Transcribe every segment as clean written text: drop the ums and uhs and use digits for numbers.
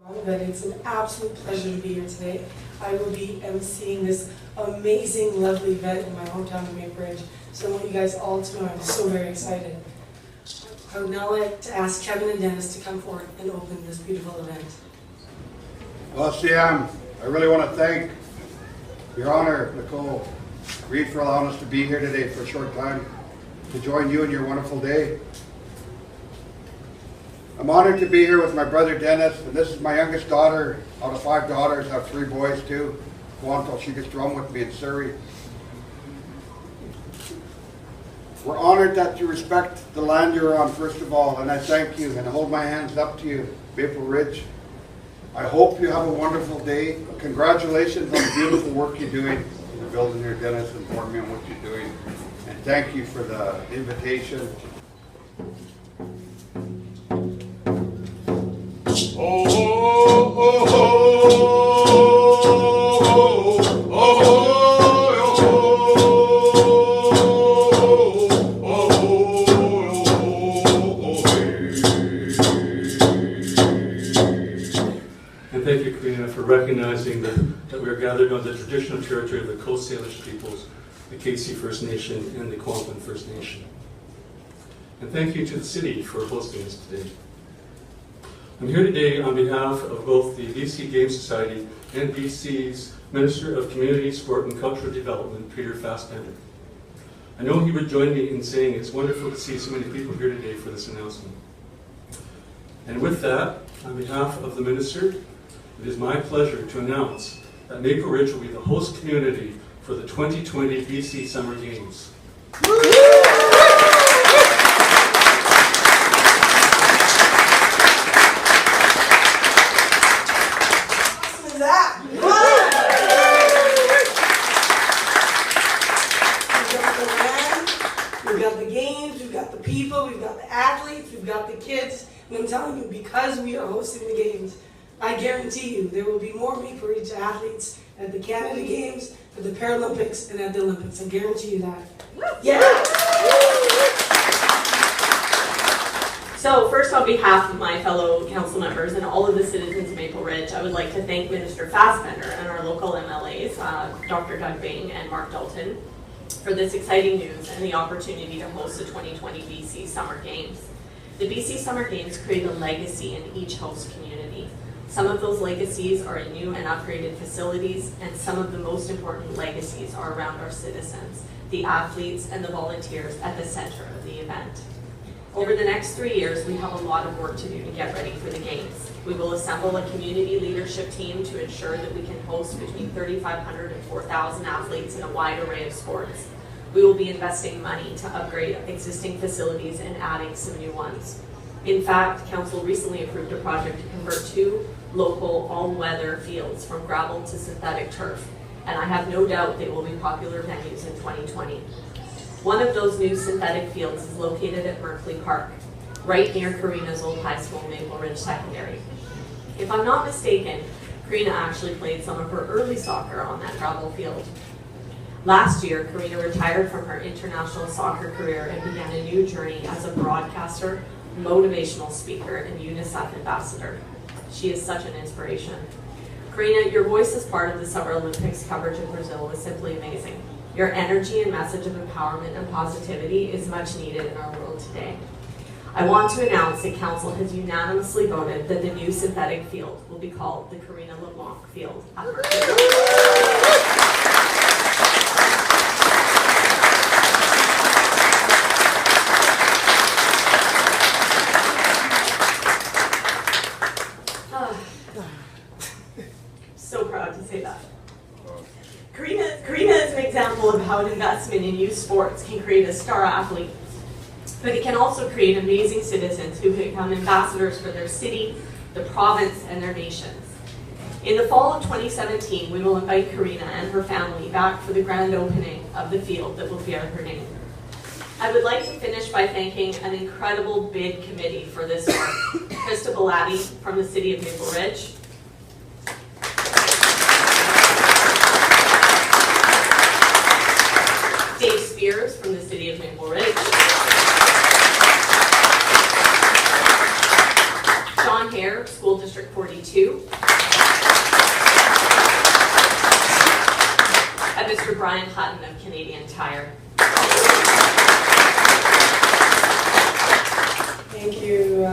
That it's an absolute pleasure to be here today. I will be emceeing this amazing, lovely event in my hometown of Maple Ridge. So I want you guys all to know I'm so very excited. I would now like to ask Kevin and Dennis to come forward and open this beautiful event. Well, Sam, I really want to thank Your Honor, Nicole Read, for allowing us to be here today for a short time to join you in your wonderful day. I'm honored to be here with my brother Dennis, and this is my youngest daughter out of 5 daughters. I have 3 boys too. Go on until she gets done with me in Surrey. We're honored that you respect the land you're on, first of all, and I thank you and I hold my hands up to you, Maple Ridge. I hope you have a wonderful day. Congratulations on the beautiful work you're doing in the building here, Dennis, and inform me on what you're doing. And thank you for the invitation. And thank you, Karina, for recognizing that we are gathered on the traditional territory of the Coast Salish peoples, the KC First Nation and the Kwantlen First Nation. And thank you to the city for hosting us today. I'm here today on behalf of both the BC Game Society and BC's Minister of Community, Sport and Cultural Development, Peter Fassbender. I know he would join me in saying it's wonderful to see so many people here today for this announcement. And with that, on behalf of the Minister, it is my pleasure to announce that Maple Ridge will be the host community for the 2020 BC Summer Games. We've got the games, we've got the people, we've got the athletes, we've got the kids. And I'm telling you, because we are hosting the games, I guarantee you there will be more Maple Ridge athletes at the Canada Games, at the Paralympics, and at the Olympics. I guarantee you that. Yeah! So first, on behalf of my fellow council members and all of the citizens of Maple Ridge, I would like to thank Minister Fassbender and our local MLAs, Dr. Doug Bing and Mark Dalton, for this exciting news and the opportunity to host the 2020 BC Summer Games. The BC Summer Games create a legacy in each host community. Some of those legacies are in new and upgraded facilities, and some of the most important legacies are around our citizens, the athletes and the volunteers at the center of the event. Over the next 3 years, we have a lot of work to do to get ready for the Games. We will assemble a community leadership team to ensure that we can host between 3,500 and 4,000 athletes in a wide array of sports. We will be investing money to upgrade existing facilities and adding some new ones. In fact, Council recently approved a project to convert 2 local all-weather fields from gravel to synthetic turf, and I have no doubt they will be popular venues in 2020. One of those new synthetic fields is located at Merkley Park, right near Karina's old high school, Maple Ridge Secondary. If I'm not mistaken, Karina actually played some of her early soccer on that gravel field. Last year, Karina retired from her international soccer career and began a new journey as a broadcaster, motivational speaker, and UNICEF ambassador. She is such an inspiration. Karina, your voice as part of the Summer Olympics coverage in Brazil was simply amazing. Your energy and message of empowerment and positivity is much needed in our world today. I want to announce that Council has unanimously voted that the new synthetic field will be called the Karina LeBlanc Field at Merkley. So proud to say that. Karina is an example of how an investment in youth sports can create a star athlete, but it can also create amazing citizens who become ambassadors for their city, the province, and their nations. In the fall of 2017, we will invite Karina and her family back for the grand opening of the field that will bear her name. I would like to finish by thanking an incredible bid committee for this work. Krista Belatti from the City of Maple Ridge, Dave Spears from the City of Maple Ridge, John Hare, School District 42, 42. And Mr. Bryan Hutton of Canadian Tire. Thank you,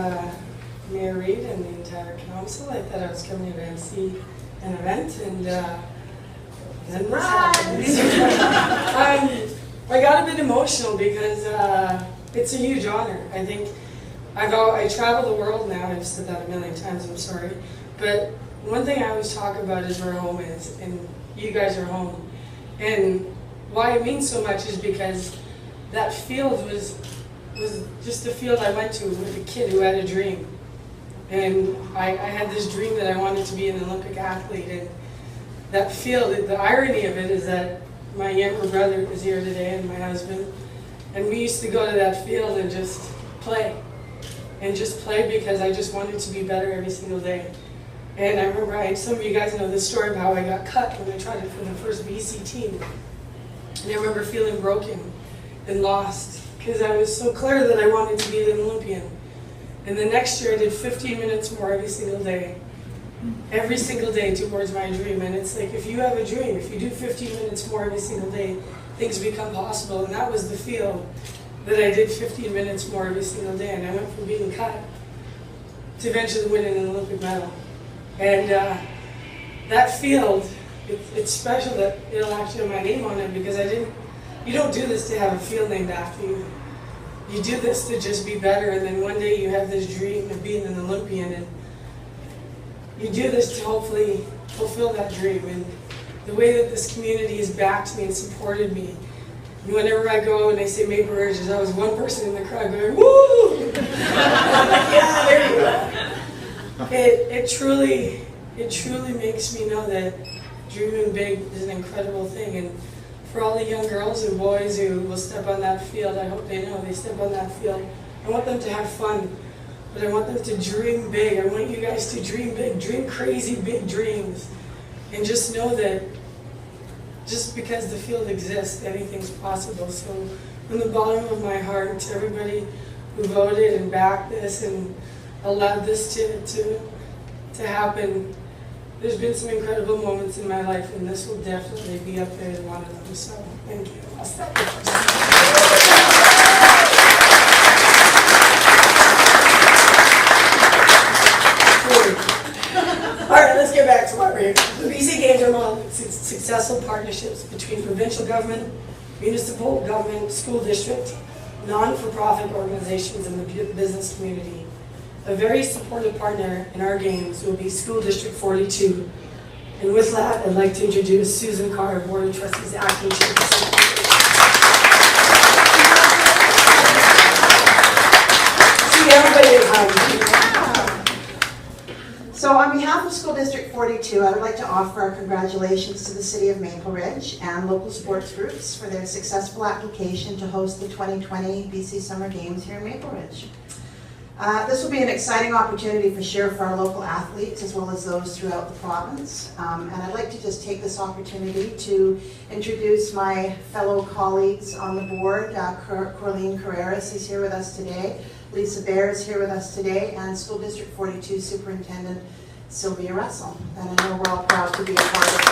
Mayor Read and the entire council. I thought I was coming to MC an event, and then this happened. I got a bit emotional because it's a huge honor. I think I travel the world now. I've said that a million times. I'm sorry, but one thing I always talk about is where home is, and you guys are home. And why it means so much is because that field was just a field I went to with a kid who had a dream. And I had this dream that I wanted to be an Olympic athlete. And that field, the irony of it is that my younger brother is here today and my husband. And we used to go to that field and just play. And just play because I just wanted to be better every single day. And I remember, some of you guys know this story of how I got cut when I tried it for the first BC team. And I remember feeling broken and lost because I was so clear that I wanted to be an Olympian. And the next year I did 15 minutes more every single day towards my dream. And it's like, if you have a dream, if you do 15 minutes more every single day, things become possible. And that was the field that I did 15 minutes more every single day. And I went from being cut to eventually winning an Olympic medal. And that field, it's special that it'll actually have my name on it because you don't do this to have a field named after you. You do this to just be better, and then one day you have this dream of being an Olympian, and you do this to hopefully fulfill that dream. And the way that this community has backed me and supported me, and whenever I go and they say Maple Ridge, there's always one person in the crowd going, woo! I'm like, yeah, there you go. It truly makes me know that dreaming big is an incredible thing. And for all the young girls and boys who will step on that field, I hope they know they step on that field. I want them to have fun, but I want them to dream big. I want you guys to dream big, dream crazy big dreams. And just know that just because the field exists, anything's possible. So from the bottom of my heart, to everybody who voted and backed this and allowed this to happen, there's been some incredible moments in my life, and this will definitely be up there as one of them. So thank you. I'll stop there. All right, let's get back to what we're here. The BC Games are modeled successful partnerships between provincial government, municipal government, school district, non-for-profit organizations, and the business community. A very supportive partner in our games will be School District 42. And with that, I'd like to introduce Susan Carr, Board of Trustees, Acting Chairperson. See everybody at home. So on behalf of School District 42, I would like to offer our congratulations to the City of Maple Ridge and local sports groups for their successful application to host the 2020 BC Summer Games here in Maple Ridge. This will be an exciting opportunity for sure for our local athletes as well as those throughout the province. And I'd like to just take this opportunity to introduce my fellow colleagues on the board. Corleen Carreras is here with us today. Lisa Bear is here with us today, and School District 42 Superintendent Sylvia Russell. And I know we're all proud to be a part of this.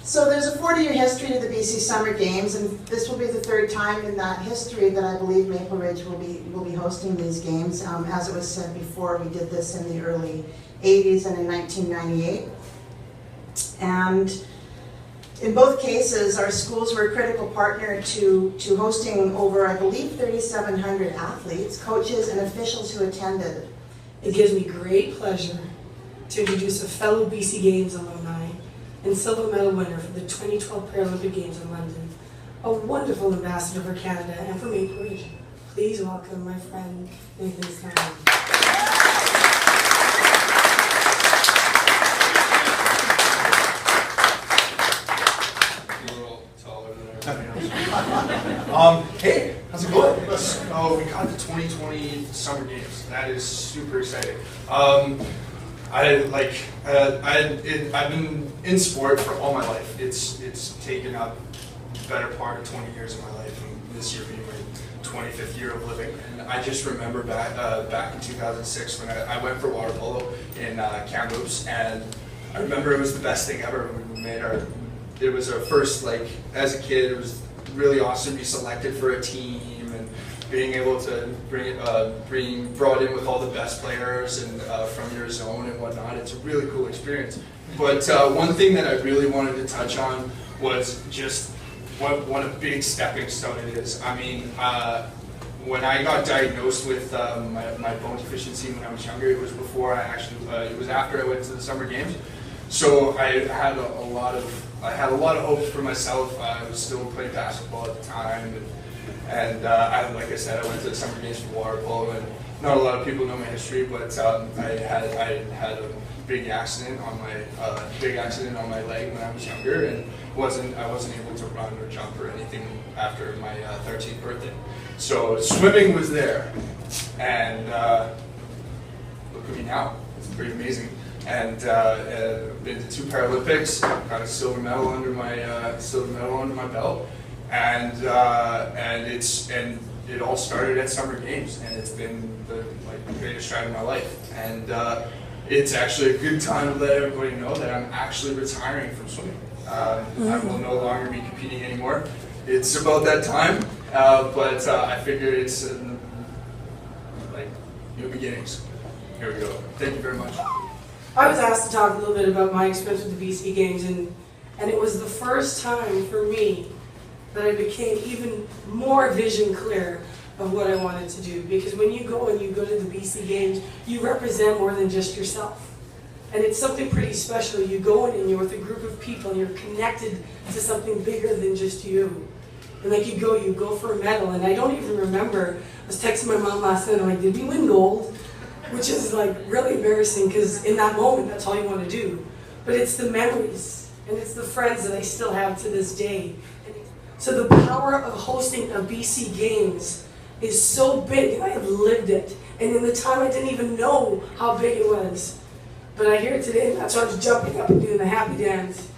So there's a 40-year history to the BC Summer Games, and this will be the third time in that history that I believe Maple Ridge will be hosting these games. As it was said before, we did this in the early 80s and in 1998. And in both cases, our schools were a critical partner to hosting over, I believe, 3,700 athletes, coaches, and officials who attended. It gives me great pleasure to introduce a fellow BC Games alumni and silver medal winner for the 2012 Paralympic Games in London, a wonderful ambassador for Canada and for Maple Ridge. Please welcome my friend, Nathan Stein. Hey, how's it going? So we got the 2020 Summer Games. That is super exciting. I've been in sport for all my life. It's taken up better part of 20 years of my life, and this year being my 25th year of living. And I just remember back in 2006 when I went for water polo in Kamloops, and I remember it was the best thing ever. It was our first, like, as a kid, it was really awesome to be selected for a team and being able to being brought in with all the best players and from your zone and whatnot. It's a really cool experience. But one thing that I really wanted to touch on was just what a big stepping stone it is. I mean, when I got diagnosed with my bone deficiency when I was younger, it was before I actually, it was after I went to the Summer Games. So I had a lot of hopes for myself. I was still playing basketball at the time, and like I said, I went to the Summer Games for water polo, and not a lot of people know my history, but I had a big accident on my leg when I was younger, and I wasn't able to run or jump or anything after my 13th birthday. So swimming was there, and look at me now. It's pretty amazing. And been to 2 Paralympics, got a silver medal under my belt, and it all started at Summer Games, and it's been the greatest ride of my life. And it's actually a good time to let everybody know that I'm actually retiring from swimming. I will no longer be competing anymore. It's about that time, but I figured it's like new beginnings. Here we go. Thank you very much. I was asked to talk a little bit about my experience with the BC Games, and it was the first time for me that I became even more vision clear of what I wanted to do. Because when you go to the BC Games, you represent more than just yourself. And it's something pretty special. You go in and you're with a group of people and you're connected to something bigger than just you. And like you go for a medal, and I don't even remember, I was texting my mom last night, I'm like, did we win gold? Which is like really embarrassing, because in that moment, that's all you want to do. But it's the memories, and it's the friends that I still have to this day. So the power of hosting a BC Games is so big, and I have lived it. And in the time, I didn't even know how big it was. But I hear it today, and that's why I was jumping up and doing the happy dance.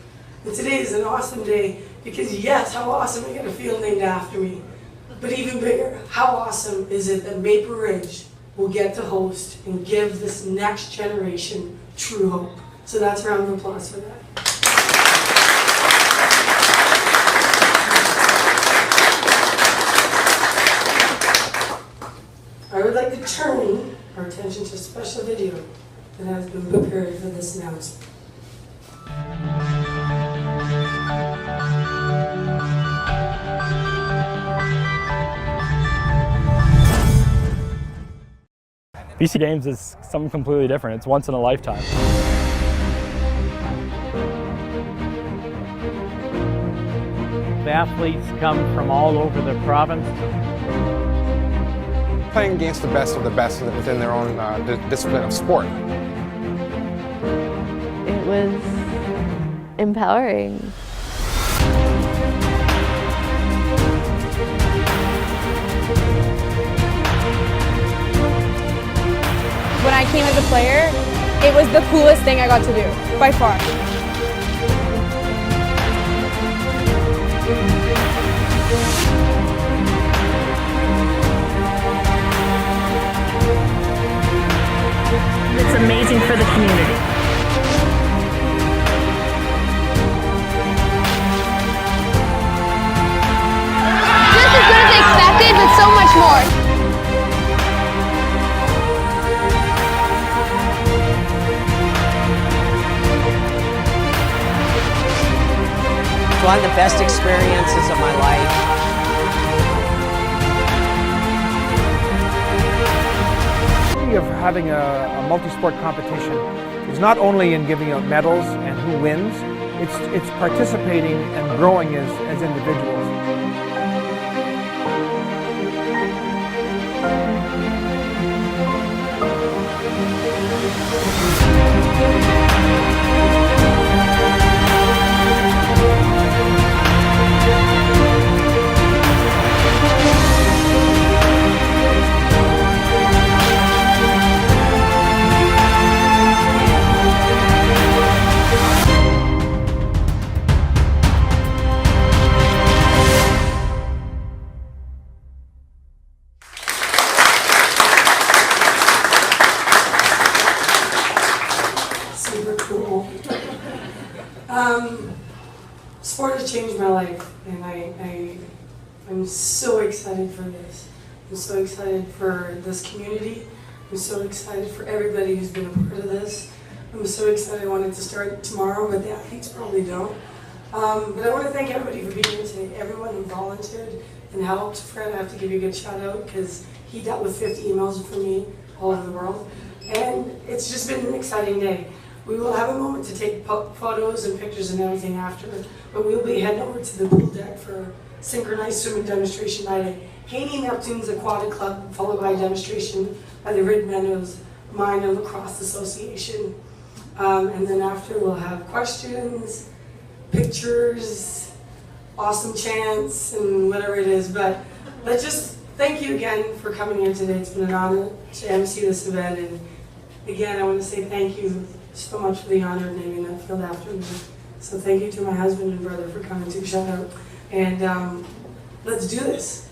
And today is an awesome day, because yes, how awesome I get a field named after me. But even bigger, how awesome is it that Maple Ridge will get to host and give this next generation true hope. So that's a round of applause for that. I would like to turn our attention to a special video that has been prepared for this announcement. BC Games is something completely different. It's once in a lifetime. The athletes come from all over the province. Playing against the best of the best within their own discipline of sport. It was empowering. When I came as a player, it was the coolest thing I got to do, by far. It's amazing for the community. Just as good as expected, but so much more. One of the best experiences of my life. The beauty of having a multi-sport competition is not only in giving out medals and who wins, it's participating and growing as individuals. home. Sport has changed my life, and I'm so excited for this. I'm so excited for this community. I'm so excited for everybody who's been a part of this. I'm so excited. I wanted to start tomorrow, but the athletes probably don't. But I want to thank everybody for being here today. Everyone who volunteered and helped. Fred, I have to give you a good shout out because he dealt with 50 emails from me all over the world. And it's just been an exciting day. We will have a moment to take photos and pictures and everything after, but we'll be heading over to the pool deck for synchronized swimming demonstration night at Haney Neptune's Aquatic Club, followed by a demonstration by the Ridge Meadows Mine and Lacrosse Association. And then after we'll have questions, pictures, awesome chants, and whatever it is. But let's just thank you again for coming here today. It's been an honor to MC this event. And again, I want to say thank you so much for the honor of naming that field after me. So thank you to my husband and brother for coming to shout out. And let's do this.